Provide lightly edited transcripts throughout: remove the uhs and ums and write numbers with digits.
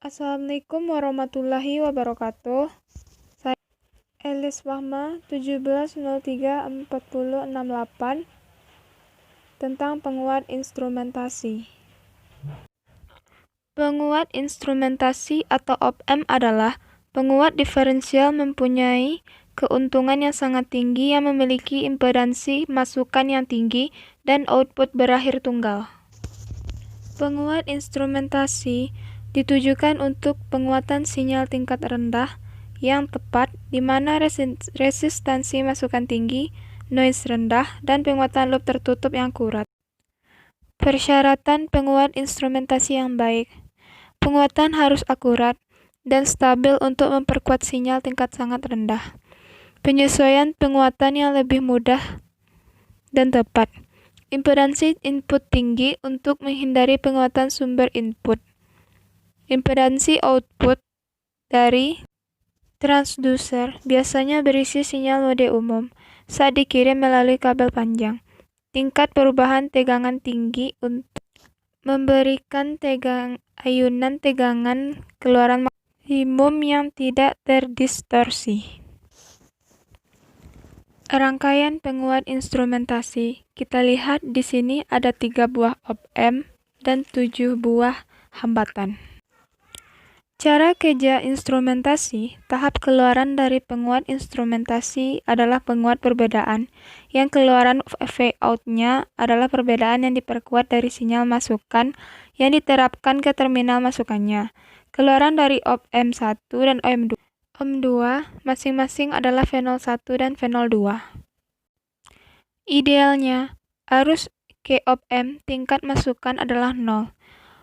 Assalamualaikum warahmatullahi wabarakatuh. Saya Elis Wahma 17034068 tentang penguat instrumentasi. Penguat instrumentasi atau op-amp adalah penguat diferensial mempunyai keuntungan yang sangat tinggi yang memiliki impedansi masukan yang tinggi dan output berakhir tunggal. Penguat instrumentasi ditujukan untuk penguatan sinyal tingkat rendah yang tepat, di mana resistansi masukan tinggi, noise rendah, dan penguatan loop tertutup yang akurat. Persyaratan penguat instrumentasi yang baik. Penguatan harus akurat dan stabil untuk memperkuat sinyal tingkat sangat rendah. Penyesuaian penguatan yang lebih mudah dan tepat. Impedansi input tinggi untuk menghindari penguatan sumber input. Impedansi output dari transducer biasanya berisi sinyal mode umum saat dikirim melalui kabel panjang. Tingkat perubahan tegangan tinggi untuk memberikan ayunan tegangan keluaran maksimum yang tidak terdistorsi. Rangkaian penguat instrumentasi. Kita lihat di sini ada 3 buah op-amp dan 7 buah hambatan. Cara kerja instrumentasi. Tahap keluaran dari penguat instrumentasi adalah penguat perbedaan, yang keluaran V-out-nya adalah perbedaan yang diperkuat dari sinyal masukan yang diterapkan ke terminal masukannya. Keluaran dari op-amp 1 dan op-amp 2 masing-masing adalah V01 dan V02. Idealnya, arus ke op-amp tingkat masukan adalah 0.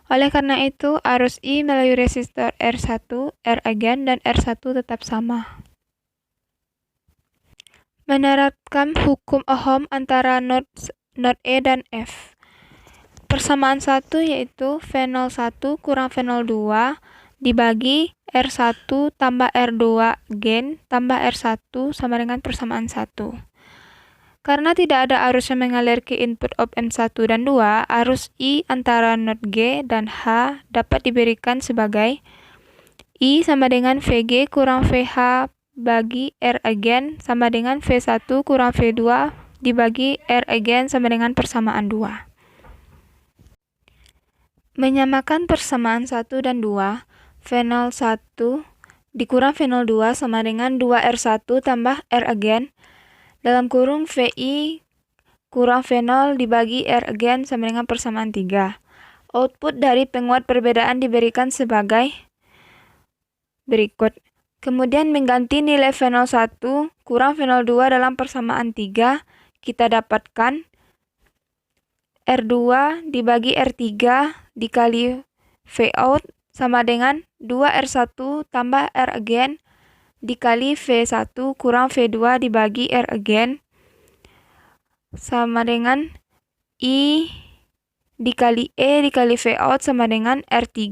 Oleh karena itu, arus I melalui resistor R1, R again, dan R1 tetap sama. Menerapkan hukum Ohm antara node E dan F. Persamaan 1 yaitu V01 kurang V02 dibagi R1 tambah R2 gain tambah R1 sama dengan persamaan 1. Karena tidak ada arus yang mengalir ke input op-amp 1 dan 2, arus I antara node G dan H dapat diberikan sebagai I sama dengan VG kurang VH bagi R again sama dengan V1 kurang V2 dibagi R again sama dengan persamaan 2. Menyamakan persamaan 1 dan 2, V01 dikurang V02 sama dengan 2R1 tambah R again dalam kurung VI kurang V0 dibagi R again sama dengan persamaan 3. Output dari penguat perbedaan diberikan sebagai berikut. Kemudian mengganti nilai V01 kurang V02 dalam persamaan 3, kita dapatkan R2 dibagi R3 dikali V-out sama dengan 2R1 tambah R again dikali V1 kurang V2 dibagi R again sama dengan I dikali E dikali V-out sama dengan R3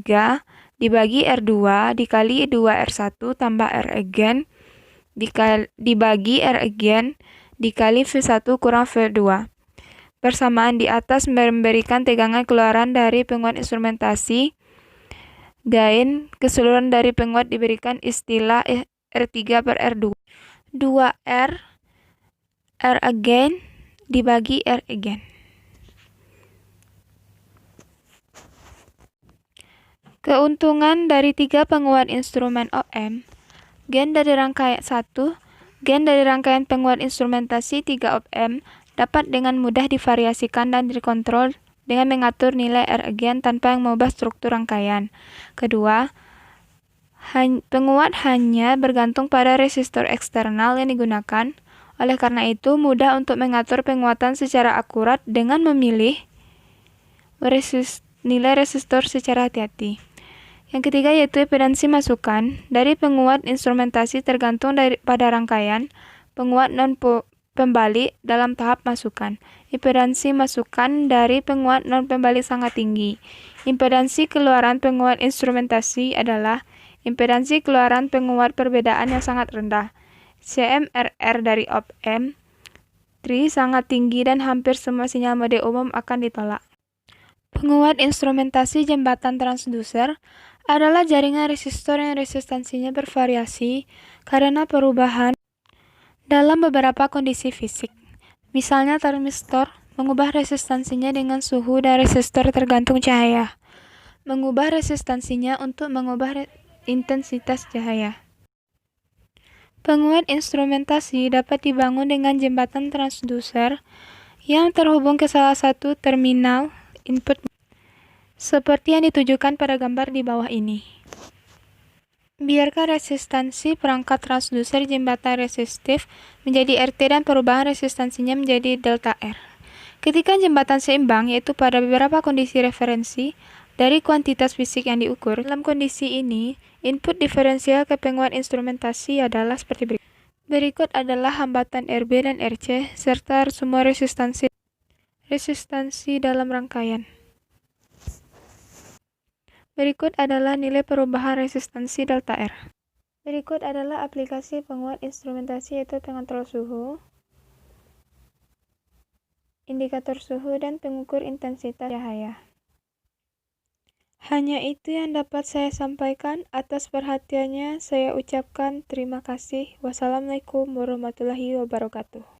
dibagi R2 dikali 2R1 tambah R again dibagi R again dikali V1 kurang V2. Persamaan di atas memberikan tegangan keluaran dari penguat instrumentasi. Gain keseluruhan dari penguat diberikan istilah R3 per R2. 2R R again dibagi R again. Keuntungan dari 3 penguat instrumen op-amp. Gain dari rangkaian 1. Gain dari rangkaian penguat instrumentasi 3 op-amp dapat dengan mudah divariasikan dan dikontrol dengan mengatur nilai R again tanpa mengubah struktur rangkaian. Kedua, penguat hanya bergantung pada resistor eksternal yang digunakan. Oleh karena itu, mudah untuk mengatur penguatan secara akurat dengan memilih nilai resistor secara hati-hati. Yang ketiga yaitu impedansi masukan dari penguat instrumentasi tergantung pada rangkaian penguat non-pembalik dalam tahap masukan. Impedansi masukan dari penguat non-pembalik sangat tinggi. Impedansi keluaran penguat instrumentasi adalah impedansi keluaran penguat perbedaan yang sangat rendah. CMRR dari op-amp 3 sangat tinggi dan hampir semua sinyal mode umum akan ditolak. Penguat instrumentasi jembatan transducer adalah jaringan resistor yang resistansinya bervariasi karena perubahan dalam beberapa kondisi fisik. Misalnya termistor mengubah resistansinya dengan suhu dan resistor tergantung cahaya. Mengubah resistansinya untuk mengubah intensitas cahaya. Penguat instrumentasi dapat dibangun dengan jembatan transducer yang terhubung ke salah satu terminal input seperti yang ditujukan pada gambar di bawah ini. Biarkan resistansi perangkat transducer jembatan resistif menjadi RT dan perubahan resistansinya menjadi delta R. Ketika jembatan seimbang, yaitu pada beberapa kondisi referensi dari kuantitas fisik yang diukur, dalam kondisi ini, input diferensial ke penguat instrumentasi adalah seperti berikut. Berikut adalah hambatan RB dan RC, serta semua resistansi dalam rangkaian. Berikut adalah nilai perubahan resistansi delta R. Berikut adalah aplikasi penguat instrumentasi, yaitu pengontrol suhu, indikator suhu, dan pengukur intensitas cahaya. Hanya itu yang dapat saya sampaikan. Atas perhatiannya saya ucapkan terima kasih. Wassalamualaikum warahmatullahi wabarakatuh.